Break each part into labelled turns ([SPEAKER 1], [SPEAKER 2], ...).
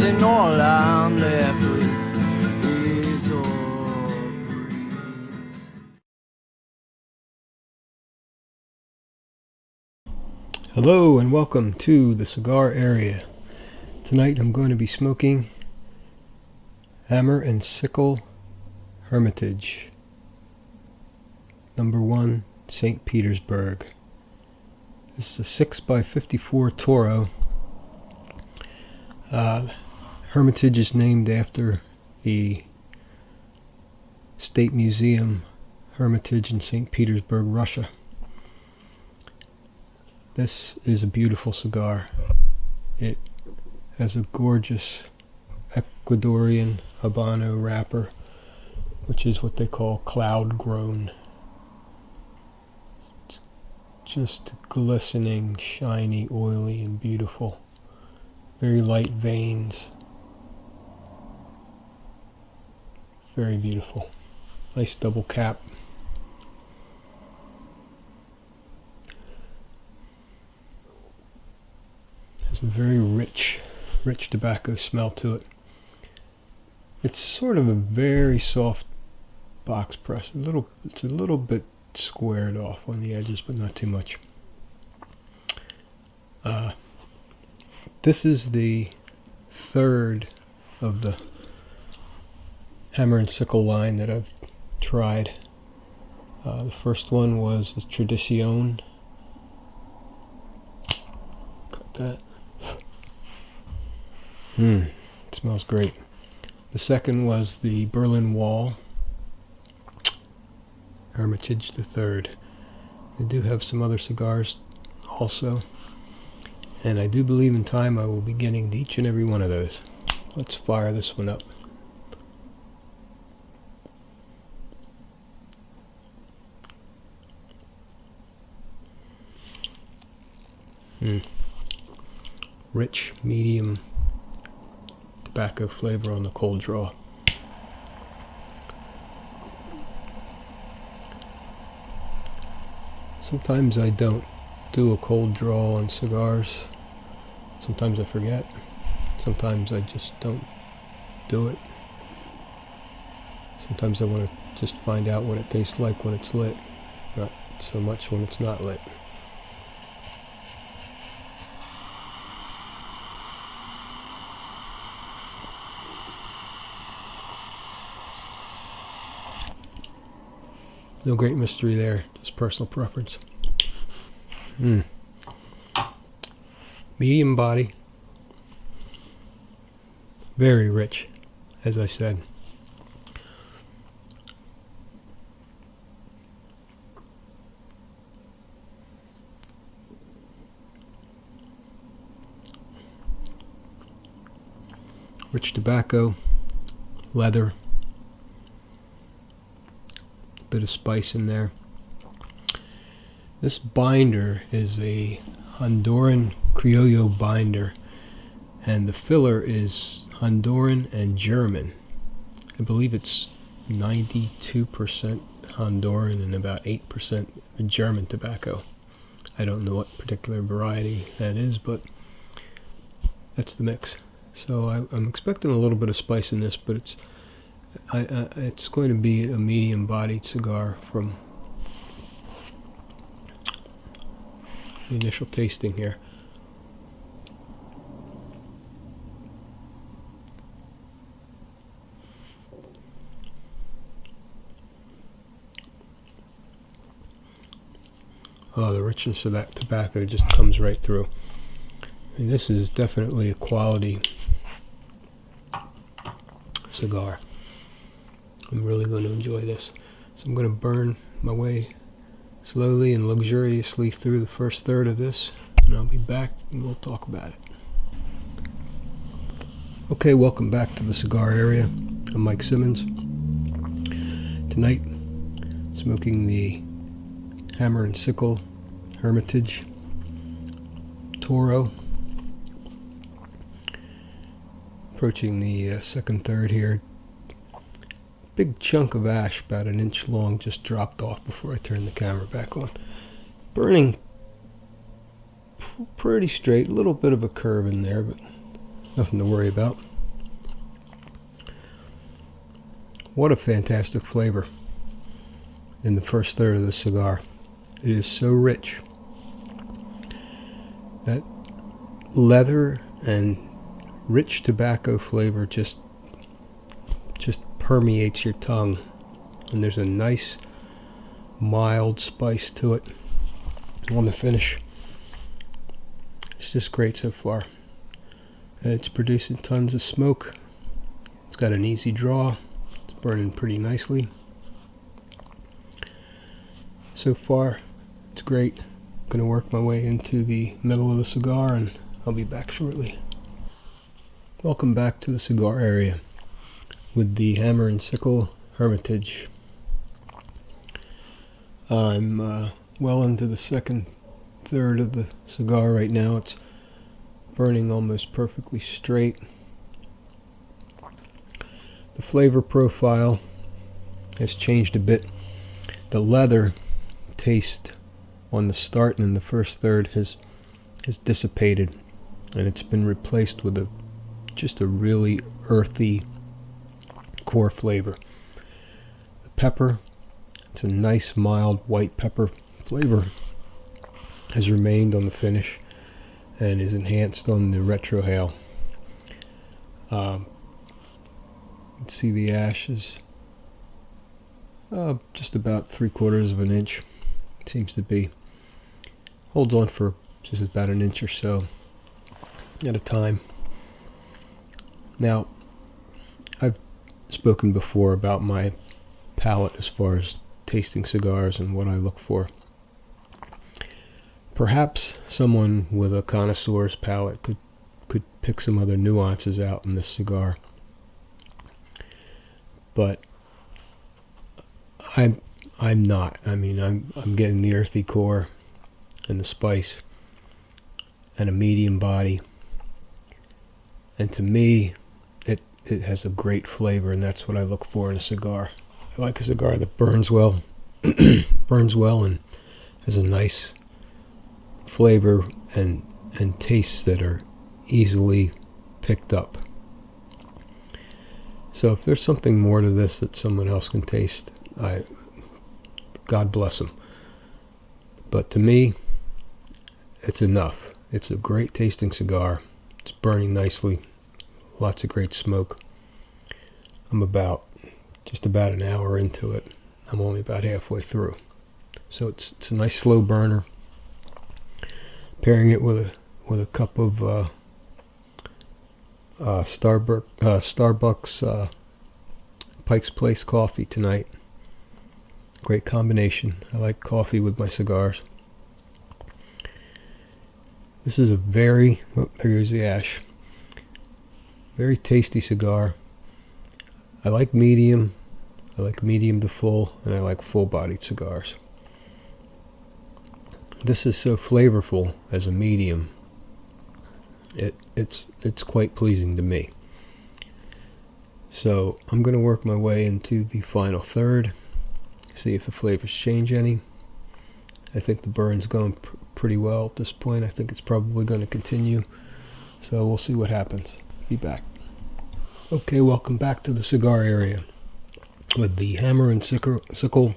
[SPEAKER 1] in Orland left with his old breeze.
[SPEAKER 2] Hello and welcome to the cigar area. Tonight I'm going to be smoking Hammer and Sickle Hermitage, number 1, St. Petersburg. This is a 6x54 Toro. Hermitage is named after the State Museum Hermitage in St. Petersburg, Russia. This is a beautiful cigar. It has a gorgeous Ecuadorian Habano wrapper, which is what they call cloud grown. It's just glistening, shiny, oily, and beautiful. Very light veins. Very beautiful. Nice double cap. Has a very rich tobacco smell to it. It's sort of a very soft box press. It's a little bit squared off on the edges, but not too much. This is the third of the Hammer and Sickle line that I've tried. The first one was the Tradicion. Cut that. It smells great. The second was the Berlin Wall. Hermitage the third. They do have some other cigars also, and I do believe in time I will be getting each and every one of those. Let's fire this one up. Rich, medium tobacco flavor on the cold draw. Sometimes I don't do a cold draw on cigars. Sometimes I forget. Sometimes I just don't do it. Sometimes I want to just find out what it tastes like when it's lit, not so much when it's not lit. No great mystery there, just personal preference. Medium body. Very rich, as I said. Rich tobacco, leather. Bit of spice in there. This binder is a Honduran Criollo binder, and the filler is Honduran and German. I believe it's 92% Honduran and about 8% German tobacco. I don't know what particular variety that is, but that's the mix. So I'm expecting a little bit of spice in this, but it's going to be a medium-bodied cigar from the initial tasting here. Oh, the richness of that tobacco just comes right through. I mean, this is definitely a quality cigar. I'm really going to enjoy this. So I'm going to burn my way slowly and luxuriously through the first third of this, and I'll be back and we'll talk about it. Okay, welcome back to the cigar area. I'm Mike Simmons. Tonight, smoking the Hammer and Sickle Hermitage Toro. Approaching the second third here. Big chunk of ash, about an inch long, just dropped off before I turned the camera back on. Burning pretty straight, a little bit of a curve in there, but nothing to worry about. What a fantastic flavor in the first third of the cigar. It is so rich. That leather and rich tobacco flavor just permeates your tongue, and there's a nice mild spice to it on the finish. It's just great so far, and it's producing tons of smoke. It's got an easy draw. It's burning pretty nicely. So far, it's great. I'm going to work my way into the middle of the cigar, and I'll be back shortly. Welcome back to the cigar area with the Hammer and Sickle Hermitage. I'm well into the second third of the cigar right now. It's burning almost perfectly straight. The flavor profile has changed a bit. The leather taste on the start and in the first third has dissipated, and it's been replaced with just a really earthy core flavor. The pepper, it's a nice mild white pepper flavor, has remained on the finish and is enhanced on the retrohale. See, the ash is just about 3/4 of an inch. Seems to be. Holds on for just about an inch or so at a time. Now, I've spoken before about my palate as far as tasting cigars and what I look for. Perhaps someone with a connoisseur's palate could pick some other nuances out in this cigar. But I'm not. I mean, I'm getting the earthy core and the spice and a medium body. And to me, it has a great flavor, and that's what I look for in a cigar. I like a cigar that burns well, and has a nice flavor and tastes that are easily picked up. So if there's something more to this that someone else can taste, God bless them. But to me, it's enough. It's a great tasting cigar. It's burning nicely. Lots of great smoke. I'm just about an hour into it. I'm only about halfway through. So it's a nice slow burner. Pairing it with a cup of Starbucks Pike's Place coffee tonight. Great combination. I like coffee with my cigars. This is a there goes the ash. Very tasty cigar. I like medium to full, and I like full-bodied cigars. This is so flavorful as a medium. It's quite pleasing to me. So I'm going to work my way into the final third, see if the flavors change any. I think the burn's going pretty well at this point. I think it's probably going to continue. So we'll see what happens. Be back. Okay, welcome back to the cigar area with the Hammer and Sickle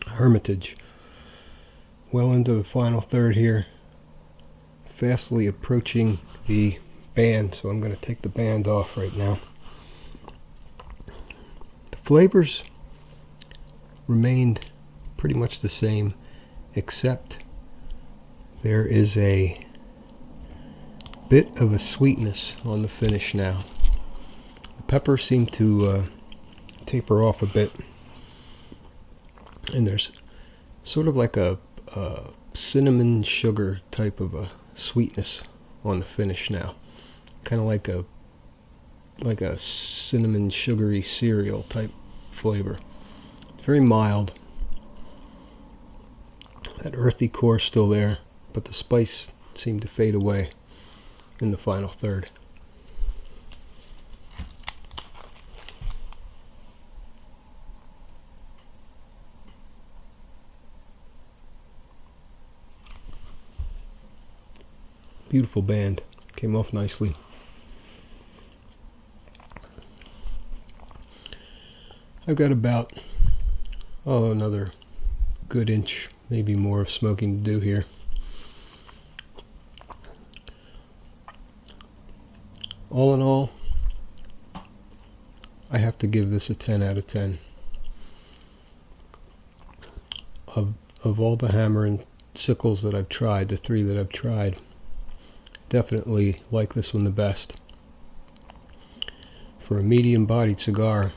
[SPEAKER 2] Hermitage. Well into the final third here. Fastly approaching the band, so I'm going to take the band off right now. The flavors remained pretty much the same, except there is a bit of a sweetness on the finish now. The pepper seemed to taper off a bit, and there's sort of like a cinnamon sugar type of a sweetness on the finish now, kind of like a cinnamon sugary cereal type flavor. It's very mild. That earthy core is still there, but the spice seemed to fade away in the final third. Beautiful band. Came off nicely. I've got about, another good inch, maybe more, of smoking to do here. All in all, I have to give this a 10 out of 10. Of all the hammer and sickles that I've tried, the 3 that I've tried, definitely like this one the best. For a medium-bodied cigar,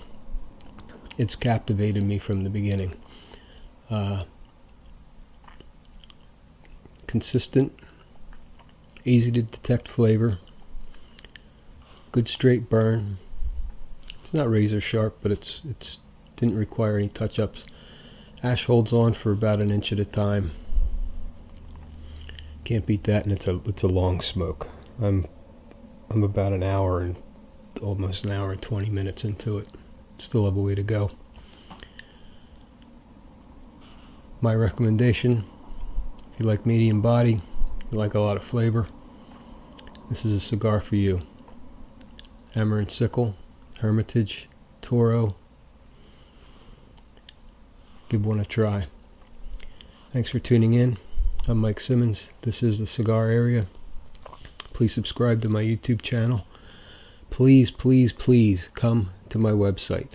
[SPEAKER 2] it's captivated me from the beginning. Consistent, easy to detect flavor, good straight burn. It's not razor sharp, but it's didn't require any touch-ups. Ash holds on for about an inch at a time. Can't beat that, and it's a long smoke. I'm about an hour and almost an hour and 20 minutes into it. Still have a way to go. My recommendation, if you like medium body, you like a lot of flavor, this is a cigar for you. Hammer and Sickle, Hermitage, Toro. Give one a try. Thanks for tuning in. I'm Mike Simmons. This is the Cigar Area. Please subscribe to my YouTube channel. Please, please, please come to my website,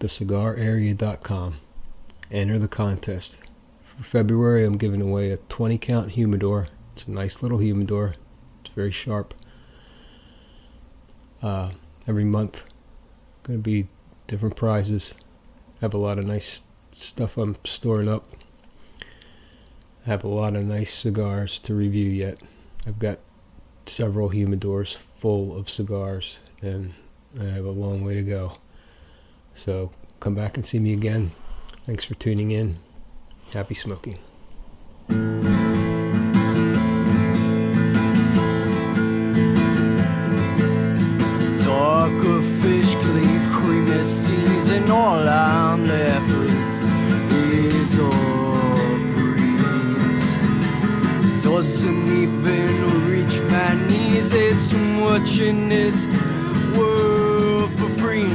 [SPEAKER 2] thecigararea.com. Enter the contest. For February, I'm giving away a 20 count humidor. It's a nice little humidor. It's very sharp. Every month, going to be different prizes. I have a lot of nice stuff I'm storing up. I have a lot of nice cigars to review yet. I've got several humidors full of cigars, and I have a long way to go. So come back and see me again. Thanks for tuning in. Happy smoking.
[SPEAKER 1] Darker fish cleave, creamy seas, and all I'm left with is a breeze. Doesn't even reach my knees. There's too much in this world for free.